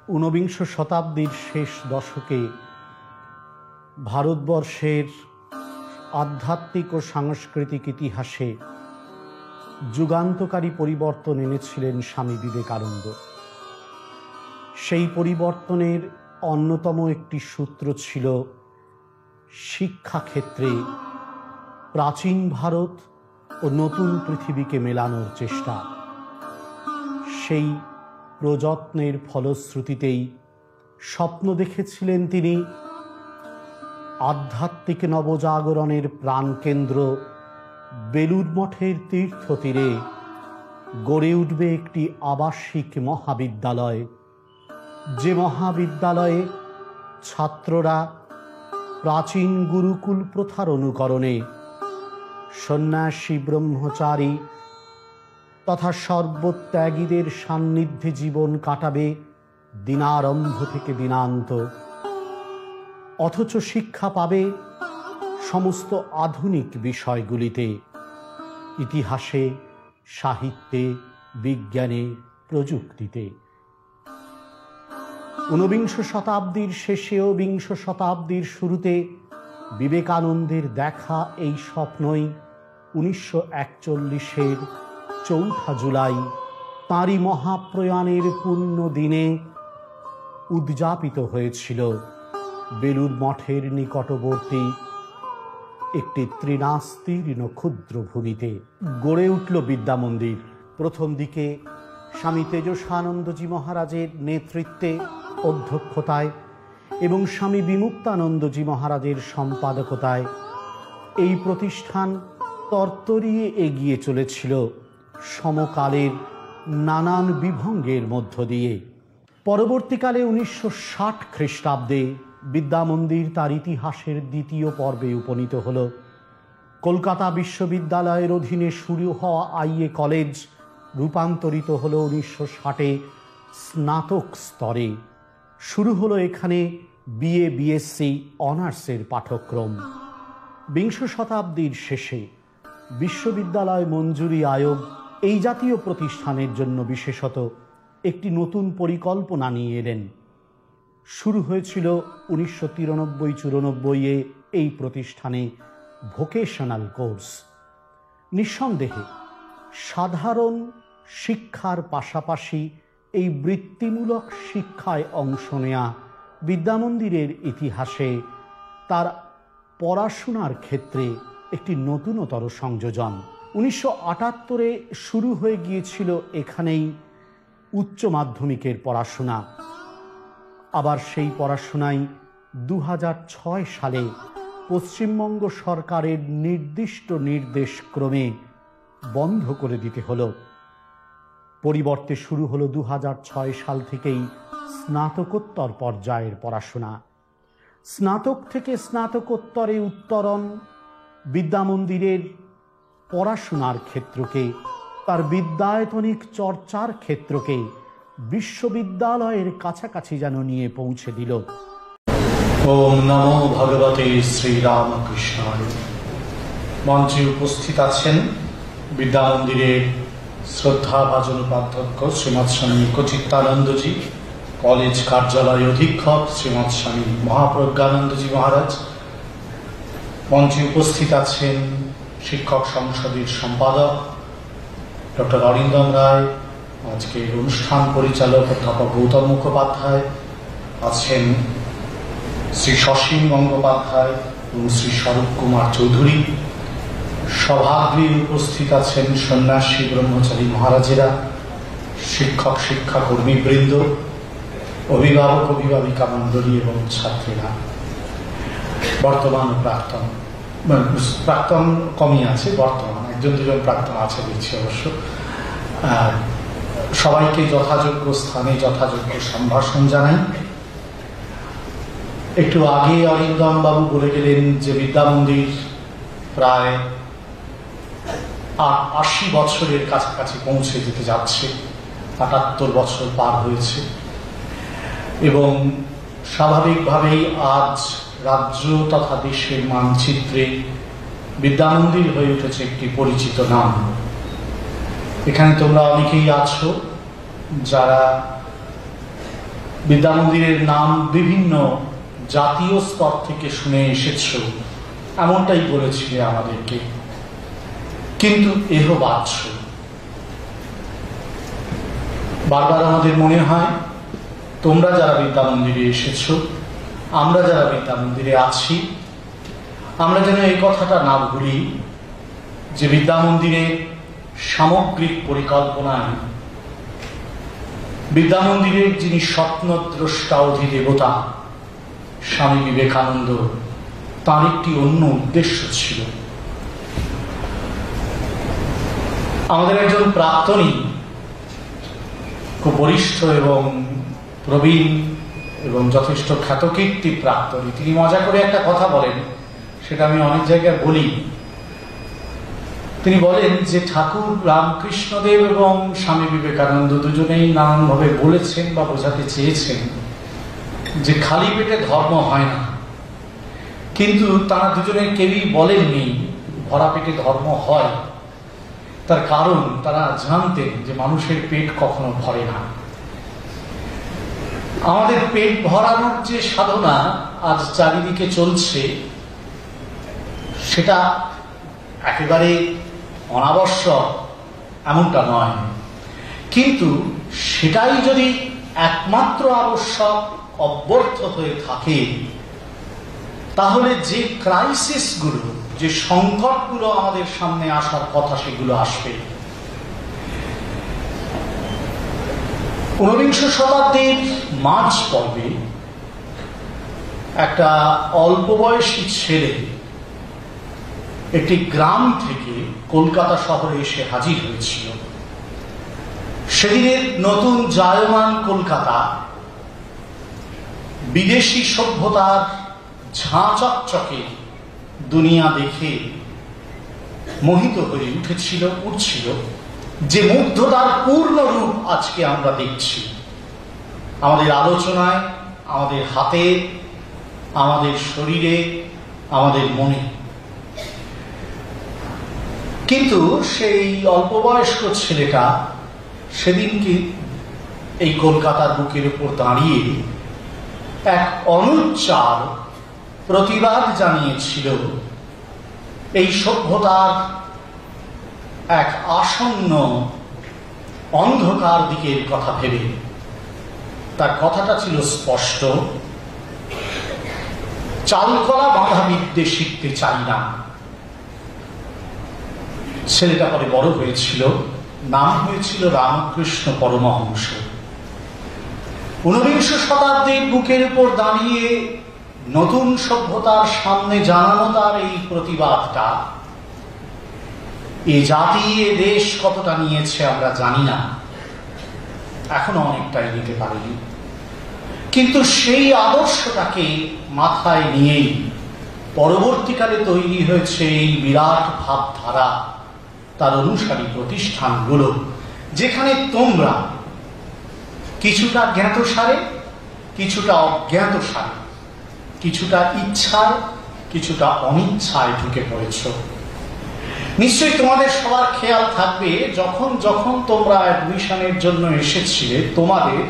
ঊনবিংশ শতাব্দীর শেষ দশকে ভারতবর্ষের আধ্যাত্মিক ও সাংস্কৃতিক ইতিহাসে যুগান্তকারী পরিবর্তন এনেছিলেন স্বামী বিবেকানন্দ। সেই পরিবর্তনের অন্যতম একটি সূত্র ছিল শিক্ষাক্ষেত্রে প্রাচীন ভারত ও নতুন পৃথিবীকে মেলানোর চেষ্টা। সেই প্রযত্নের ফলশ্রুতিতেই স্বপ্ন দেখেছিলেন তিনি আধ্যাত্মিক নবজাগরণের প্রাণকেন্দ্র বেলুড় মঠের তীর্থতীরে গড়ে উঠবে একটি আবাসিক মহাবিদ্যালয়, যে মহাবিদ্যালয়ে ছাত্ররা প্রাচীন গুরুকুল প্রথার অনুকরণে সন্ন্যাসী ব্রহ্মচারী তথা সর্বত্যাগীদের সান্নিধ্যে জীবন কাটাবে দিনারম্ভ থেকে দিনান্ত, অথচ শিক্ষা পাবে সমস্ত আধুনিক বিষয়গুলিতে, ইতিহাসে, সাহিত্যে, বিজ্ঞানে, প্রযুক্তিতে। ঊনবিংশ শতাব্দীর শেষে ও বিংশ শতাব্দীর শুরুতে বিবেকানন্দের দেখা এই স্বপ্নই 1941-এর 4 জুলাই তাঁরই মহাপ্রয়াণের পুণ্য দিনে উদযাপিত হয়েছিল বেলুড় মঠের নিকটবর্তী একটি তৃণাস্তীর্ণ ক্ষুদ্র ভূমিতে। গড়ে উঠল বিদ্যামন্দির। প্রথম দিকে স্বামী তেজস্বানন্দজি মহারাজের নেতৃত্বে, অধ্যক্ষতায় এবং স্বামী বিমুক্তানন্দজি মহারাজের সম্পাদকতায় এই প্রতিষ্ঠান তরতরিয়ে এগিয়ে চলেছিল সমকালের নানান বিভঙ্গের মধ্য দিয়ে। পরবর্তীকালে 1960 খ্রিস্টাব্দে বিদ্যামন্দির তার ইতিহাসের দ্বিতীয় পর্বে উপনীত হল। কলকাতা বিশ্ববিদ্যালয়ের অধীনে শুরু হওয়া আইএ কলেজ রূপান্তরিত হল 1960-এ স্নাতক স্তরে। শুরু হলো এখানে বিএ বিএসসি অনার্সের পাঠ্যক্রম। বিংশ শতাব্দীর শেষে বিশ্ববিদ্যালয় মঞ্জুরি আয়োগ এই জাতীয় প্রতিষ্ঠানের জন্য বিশেষত একটি নতুন পরিকল্পনা নিয়ে এলেন। শুরু হয়েছিল 1993-94-এ এই প্রতিষ্ঠানে ভোকেশনাল কোর্স। নিঃসন্দেহে সাধারণ শিক্ষার পাশাপাশি এই বৃত্তিমূলক শিক্ষায় অংশ নেয়া বিদ্যামন্দিরের ইতিহাসে তার পড়াশোনার ক্ষেত্রে একটি নতুনতর সংযোজন। 1978-এ শুরু হয়ে গিয়েছিল এখানেই উচ্চ মাধ্যমিকের পড়াশোনা। আবার সেই পড়াশোনাই 2006 সালে পশ্চিমবঙ্গ সরকারের নির্দিষ্ট নির্দেশক্রমে বন্ধ করে দিতে হলো। পরিবর্তে শুরু হলো 2006 সাল থেকেই স্নাতকোত্তর পর্যায়ের পড়াশোনা। স্নাতক থেকে স্নাতকোত্তরে উত্তরণ বিদ্যামন্দিরের পড়াশোনার ক্ষেত্রকে, তার বিদ্যায়তনিক চর্চার ক্ষেত্রকে বিশ্ববিদ্যালয়ের কাছাকাছি যেন নিয়ে পৌঁছে দিল। ওম নমো ভগবতে শ্রীরামকৃষ্ণায়। মঞ্চে উপস্থিত আছেন বিদ্যামন্দিরের শ্রদ্ধাভাজন উপাধ্যক্ষ শ্রীমৎ স্বামী কচিত্তানন্দজি, কলেজ কার্যালয় অধীক্ষক শ্রীমৎ স্বামী মহাপ্রজ্ঞানন্দজি মহারাজ। মঞ্চে উপস্থিত আছেন শিক্ষক সংসদের সম্পাদক ডক্টর অরিন্দম রায়, আজকের অনুষ্ঠান পরিচালক অধ্যাপক গৌতম মুখোপাধ্যায়, আছেন শ্রী সসীম গঙ্গোপাধ্যায় এবং শ্রী স্বরূপ কুমার চৌধুরী। সভাগৃহে উপস্থিত আছেন সন্ন্যাসী ব্রহ্মচারী মহারাজেরা, শিক্ষক শিক্ষাকর্মীবৃন্দ, অভিভাবক অভিভাবিকা মণ্ডলী এবং ছাত্রীরা। বর্তমান ও প্রাক্তন, প্রাক্তন কমই আছে, বর্তমান একজন দুজন প্রাক্তন আছে দেখছি অবশ্য। সবাইকে যথাযোগ্য স্থানে যথাযোগ্য সম্ভাষণ জানাই। একটু আগে অরিন্দম বাবু বলে গেলেন যে বিদ্যামন্দির প্রায় 80 বছরের কাছাকাছি পৌঁছে যেতে যাচ্ছে, 78 বছর পার হয়েছে এবং স্বাভাবিকভাবেই আজ রাজ্য তথা দেশের মানচিত্রে বিদ্যামন্দির হয়ে উঠেছে একটি পরিচিত নাম। এখানে তোমরা অনেকেই আছো যারা বিদ্যামন্দিরের নাম বিভিন্ন জাতীয় স্তর থেকে শুনে এসেছ, এমনটাই বলেছিলে আমাদেরকে, কিন্তু এহ বাচ্য। বারবার আমাদের মনে হয় তোমরা যারা বিদ্যামন্দিরে এসেছ, আমরা যারা বিদ্যামন্দিরে আছি, আমরা যেন এই কথাটা না ভুলি যে বিদ্যামন্দিরের সামগ্রিক পরিকল্পনায় বিদ্যামন্দিরের যিনি স্বপ্নদ্রষ্টা অধিদেবতা স্বামী বিবেকানন্দ, তার একটি অন্য উদ্দেশ্য ছিল। আমাদের একজন প্রাক্তনী, খুব বরিষ্ঠ এবং প্রবীণ এবং যথেষ্ট খ্যাতকীর্তি প্রাক্তনী, তিনি মজা করে একটা কথা বলেন, সেটা আমি অনেক জায়গায় বলি। তিনি বলেন যে ঠাকুর রামকৃষ্ণদেব এবং স্বামী বিবেকানন্দ দুজনেই নানানভাবে বলেছেন বা বোঝাতে চেয়েছেন যে খালি পেটে ধর্ম হয় না, কিন্তু তারা দুজনে কেউই বলেননি ভরা পেটে ধর্ম হয়। তার কারণ তারা জানতেন যে মানুষের পেট কখনো ভরে না। আমাদের পেট ভরানোর যে সাধনা আজ চারিদিকে চলছে, সেটা একেবারে অনাবশ্যক এমনটা নয়, কিন্তু সেটাই যদি একমাত্র আবশ্যক অব্যর্থ হয়ে থাকে, তাহলে যে ক্রাইসিসগুলো, যে সংকটগুলো আমাদের সামনে আসার কথা, সেগুলো আসবে। 19 শতাব্দীর মাঝ পর্বে একটা অল্প বয়সী ছেলে একটি গ্রাম থেকে কলকাতা শহরে এসে হাজির হয়েছিল। সেদিনের নতুন জায়মান কলকাতা বিদেশি সভ্যতার ঝাঁ চকচকে দুনিয়া দেখে মোহিত হয়ে উঠছিল, যে মুগ্ধতার পূর্ণ রূপ আজকে আমরা দেখছি আমাদের আলোচনায়, আমাদের হাতে, আমাদের শরীরে, আমাদের মনে। কিন্তু সেই অল্প বয়স্ক ছেলেটা সেদিনকে এই কলকাতার বুকের উপর দাঁড়িয়ে এক অনুচ্চার প্রতিবাদ জানিয়েছিল এই সভ্যতার এক আসন্ন অন্ধকার দিকের কথা ভেবে। তার কথাটা ছিল স্পষ্ট, চালকলা বাঁধা বিদ্যে শিখতে চাই না। ছেলেটা পরে বড় হয়েছিল, নাম হয়েছিল রামকৃষ্ণ পরমহংস। 19 শতাব্দীর বুকের উপর দাঁড়িয়ে নতুন সভ্যতার সামনে জানানো তার এই প্রতিবাদটা এ জাতি, এ দেশ কতটা নিয়েছে আমরা জানি না, এখনো অনেকটাই নিতে পারেনি। কিন্তু সেই আদর্শটাকে মাথায় নিয়েই পরবর্তীকালে তৈরি হয়েছে এই বিরাট ভাবধারা, তার অনুসারী প্রতিষ্ঠানগুলো, যেখানে তোমরা কিছুটা জ্ঞাতসারে, কিছুটা অজ্ঞাতসারে, কিছুটা ইচ্ছায়, কিছুটা অনিচ্ছায় ঢুকে পড়েছ। নিশ্চয়ই তোমাদের সবার খেয়াল থাকবে, যখন যখন তোমরা অ্যাডমিশনের জন্য এসেছিলে, তোমাদের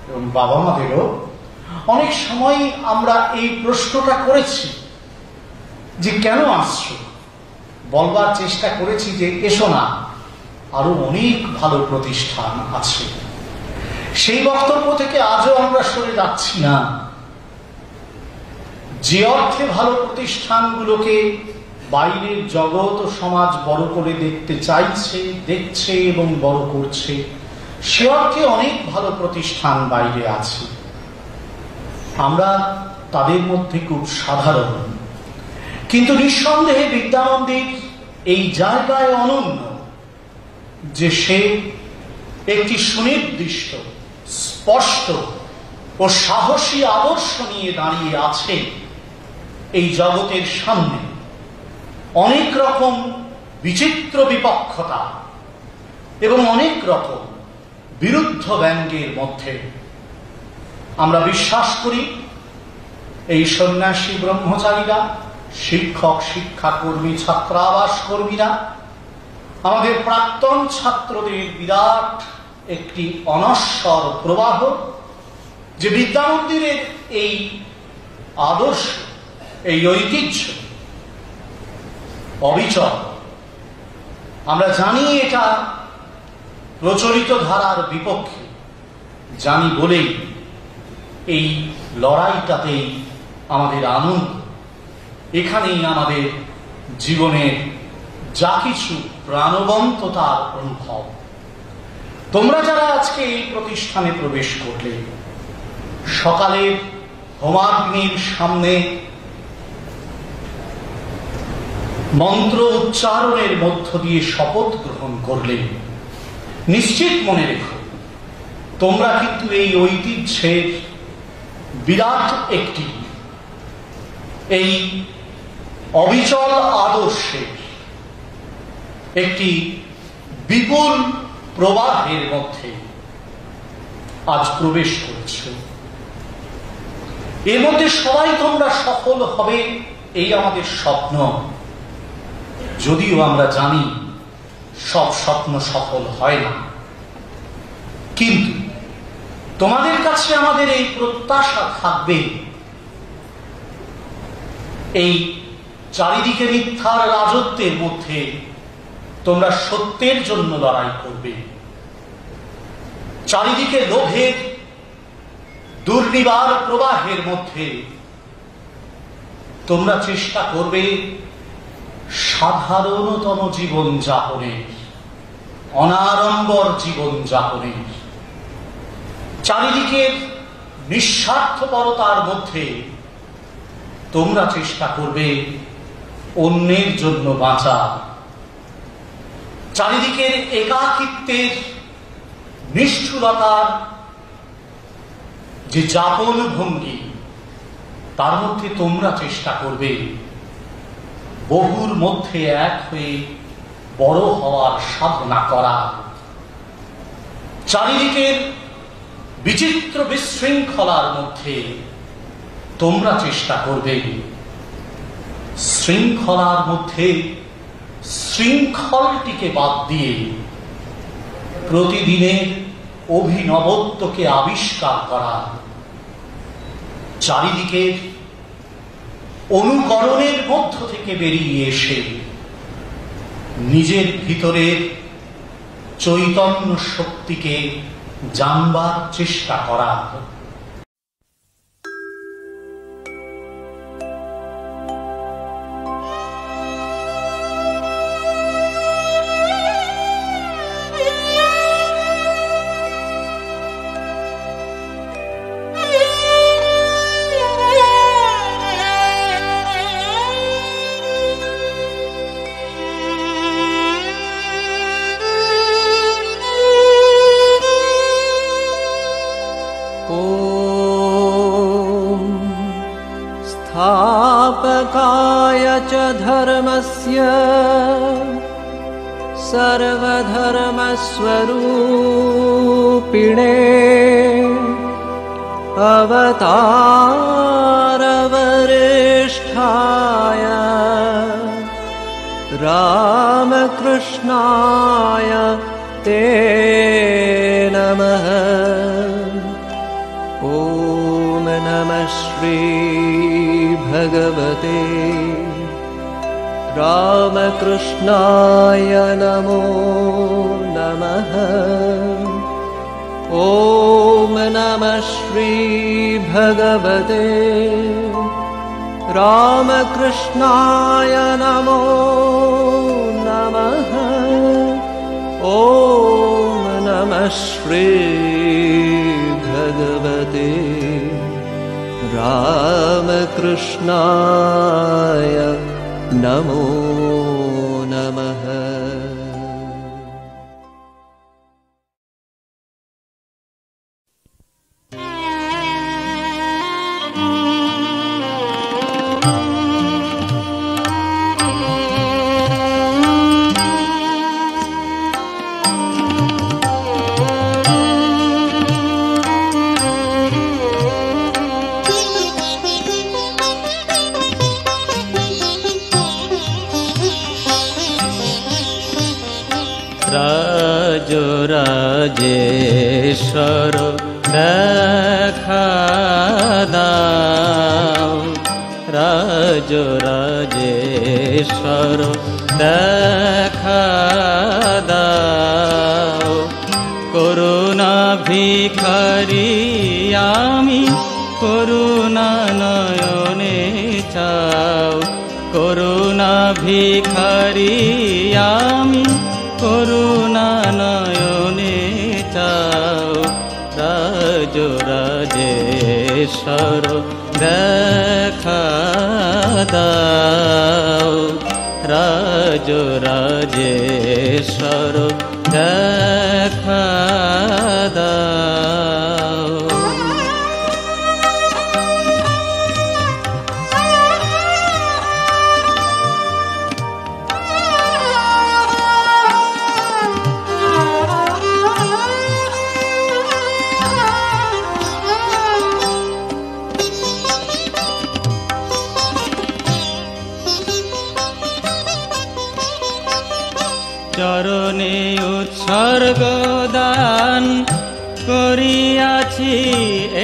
এবং বাবা মাদেরও অনেক সময় আমরা এই প্রশ্নটা করেছি যে কেন আসছো। বলবার চেষ্টা করেছি যে এসো না, আরো অনেক ভালো প্রতিষ্ঠান আছে। সেই বক্তব্য থেকে আজও আমরা সরে যাচ্ছি না। যে অর্থে ভালো প্রতিষ্ঠানগুলোকে বাইরের জগৎ ও সমাজ বড় করে দেখতে চাইছে, দেখছে এবং বড় করছে, সে অর্থে অনেক ভালো প্রতিষ্ঠান বাইরে আছে। আমরা তাদের মধ্যে খুব সাধারণ, কিন্তু নিঃসন্দেহে বিদ্যামন্দির এই জায়গায় অনন্য যে সে একটি সুনির্দিষ্ট, স্পষ্ট ও সাহসী আদর্শ নিয়ে দাঁড়িয়ে আছে এই জগতের সামনে। অনেক রকম বিচিত্র বিপক্ষতা এবং অনেক রকম বিরুদ্ধ ব্যঙ্গের মধ্যে আমরা বিশ্বাস করি এই সন্ন্যাসী ব্রহ্মচারীরা, শিক্ষক, শিক্ষাকর্মী, ছাত্রাবাস কর্মীরা, আমাদের প্রাক্তন ছাত্রদের বিরাট একটি অনশ্বর প্রবাহ, যে বিদ্যা মন্দিরের এই আদর্শ, এই ঐতিহ্য অবিচল। আমরা জানি এটা প্রচলিত ধারার বিপক্ষে, জানি বলেই এই লড়াইটাতেই আমাদের আনন্দ, এখানেই আমাদের জীবনের যা কিছু প্রাণবন্ততার অনুভব। তোমরা যারা আজকে এই প্রতিষ্ঠানে প্রবেশ করলে, সকালের হোমাগ্নির সামনে মন্ত্র উচ্চারণের মধ্য দিয়ে শপথ গ্রহণ করলে, নিশ্চিত মনে রেখো তোমরা কিন্তু এই ঐতিহ্যের বিরাট একটি, এই অবিচল আদর্শের একটি বিপুল প্রবাহের মধ্যে আজ প্রবেশ করেছ। এর মধ্যে সবাই তোমরা সফল হবে এই আমাদের স্বপ্ন, যদিও আমরা জানি সব স্বপ্ন সফল হয় না। কিন্তু তোমাদের কাছে আমাদের এই প্রত্যাশা থাকবে, এই চারিদিকে মিথ্যার রাজত্বের মধ্যে তোমরা সত্যের জন্য লড়াই করবে। চারিদিকে লোভের দুর্নিবার প্রবাহের মধ্যে তোমরা চেষ্টা করবে সাধারণতম জীবন যাপনের, অনাড়ম্বর জীবন যাপনের। চারিদিকে নিঃস্বার্থপরতার মধ্যে তোমরা চেষ্টা করবে অন্যের জন্য বাঁচা। চারিদিকের একাকিত্বের নিষ্ঠুরতার যে যাপন ভঙ্গি, তার মধ্যে তোমরা চেষ্টা করবে বহুর মধ্যে এক হয়ে বড় হওয়ার সাধনা করা। চারিদিকের বিচিত্র বিশৃঙ্খলার মধ্যে তোমরা চেষ্টা করবে শৃঙ্খলার মধ্যে শৃঙ্খলটিকে বাদ দিয়ে প্রতিদিনের অভিনবত্বকে আবিষ্কার করা। চারিদিকের অনুকরণের মধ্য থেকে বেরিয়ে এসে নিজের ভিতরের চৈতন্য শক্তিকে জানবার চেষ্টা করা। स्थापकाय च धर्मस्य सर्वधर्मस्वरूपिणे अवतारवरिष्ठाय रामकृष्णाय ते नमः। ॐ नमः श्री भगवते रामकृष्णाय नमो नमः। ॐ नमः श्री भगवते रामकृष्णाय नमो नमः। ॐ नमः श्री भगवते रामकृष्णाय नमो नमः। রাজরাজেশ্বর দেখা দাও, রাজ রাজেশ্বর দেখা দাও। করুণা ভিখারি আমি, করুণা নয়নে চাও, করুণা ভিখারি আমি, করুণা নয়নে চাও। রাজ রাজেশ্বর দেখা দাও, রাজ রাজেশ্বর দেখা দাও। চরণে উৎসর্গ দান করিয়াছি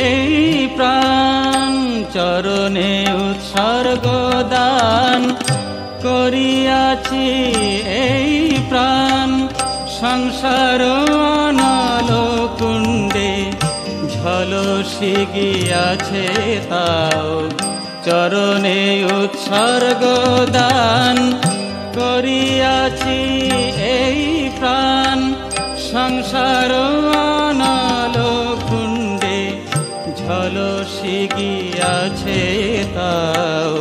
এই প্রাণ, চরণে উৎসর্গ দান করিয়াছি এই প্রাণ। সংসার অনল কুণ্ডে ঝলসি গিয়াছে তাও, চরণে উৎসর্গ দান করিয়াছি এই প্রাণ। সংসার অনল কুণ্ডে ঝলসি গিয়াছে তাও,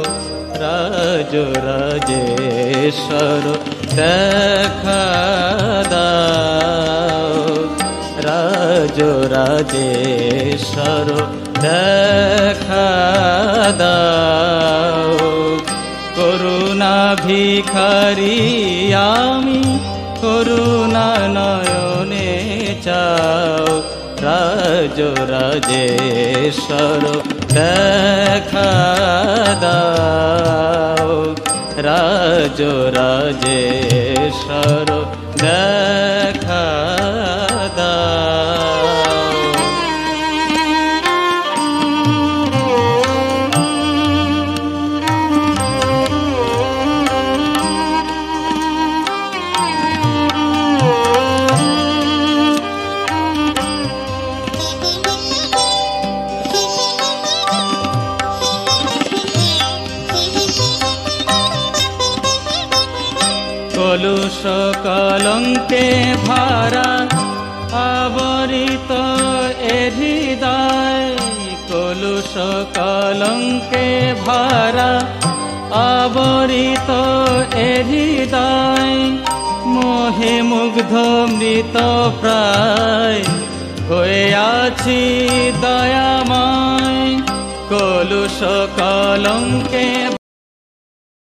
রাজ রাজেশ্বর দেখা দাও, রাজ রাজেশ্বর দেখা দাও। করুণা ভিখারি আমি, করুণা নয়নে চাও, রাজ রাজেশ্বর দেখা দাও, রাজ রাজেশ্বর দেখা দাও। কলুষ কলঙ্কে ভরা আবরিত এ হৃদয়, কলুষ কলঙ্কে ভরা আবরিত এ হৃদয়। মোহে মুগ্ধ মৃত প্রায় হয়ে আছি দয়াময়, কলুষ কলঙ্কে